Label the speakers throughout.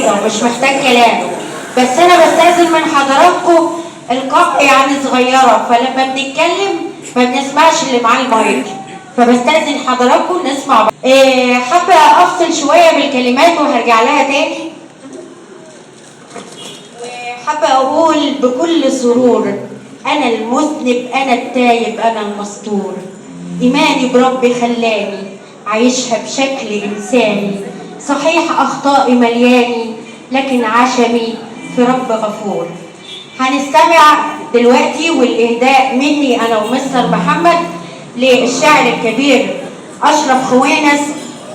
Speaker 1: بسيطة ومش محتاج كلام، بس أنا بستأذن من حضراتكم القاء يعني صغيرة، فلما بنتكلم ما بنسمعش اللي معاه المايك، فبستأذن حضراتكم نسمع بعض. حابة أفصل شوية بالكلمات وهرجع لها تاني. وحابة أقول بكل سرور: أنا المذنب، أنا التايب، أنا المستور. إيماني بربي خلاني عايشها بشكل إنساني، صحيح أخطائي ملياني لكن عشمي في رب غفور. هنستمع دلوقتي والإهداء مني أنا ومستر محمد للشاعر الكبير أشرف خوانس،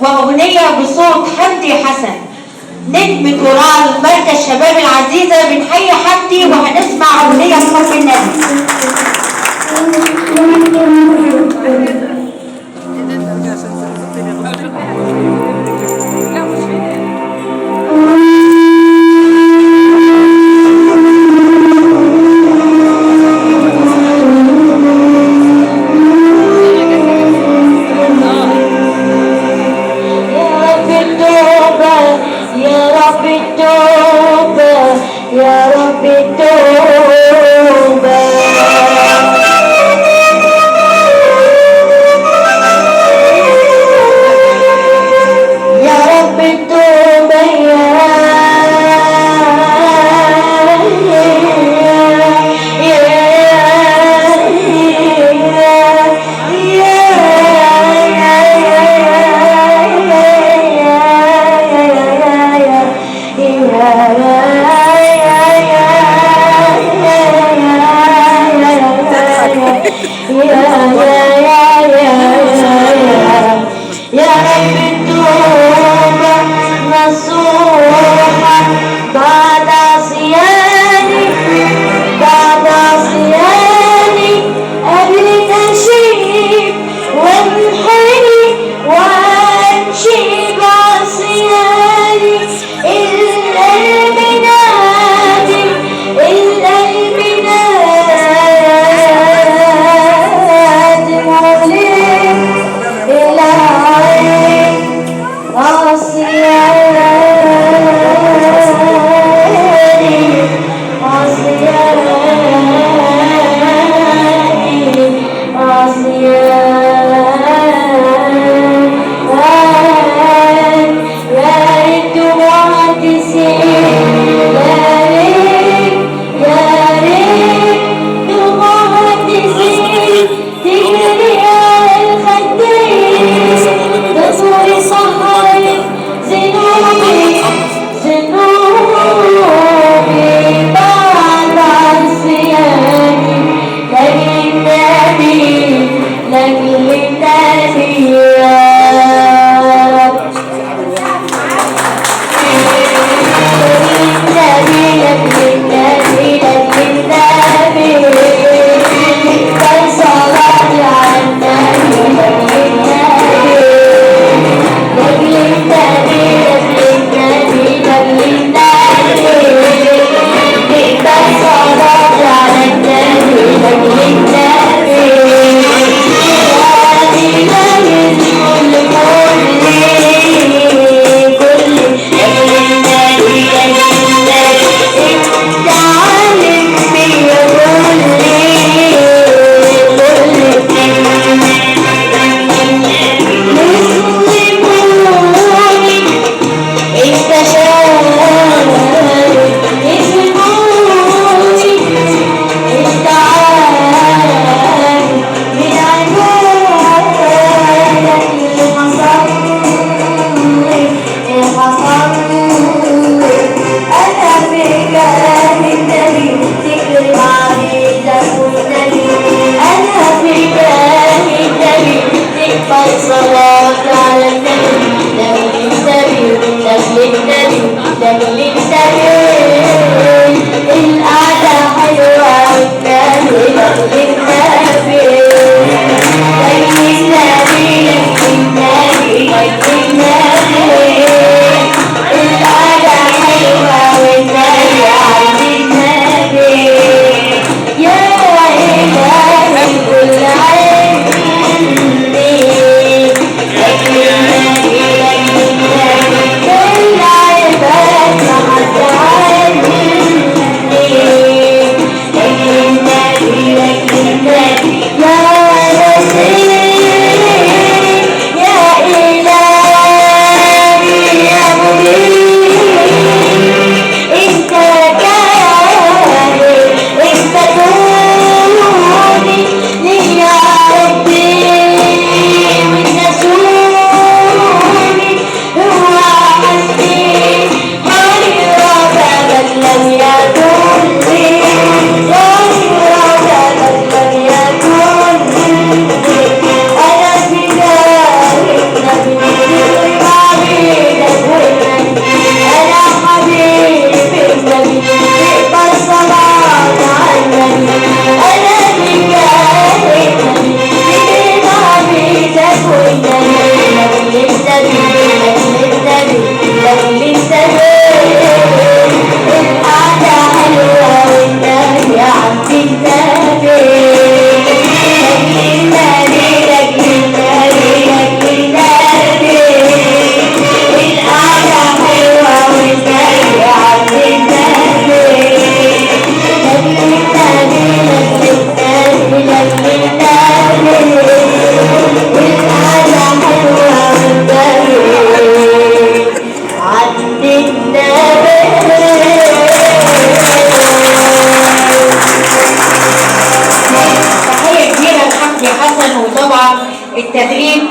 Speaker 1: وأغنية بصوت حمدي حسن نجم تراب مركز شباب العزيزة. بنحيي حمدي وهنسمع أغنية بحب النبي.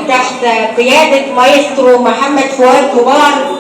Speaker 1: تحت قيادة مايسترو محمد فؤاد جبار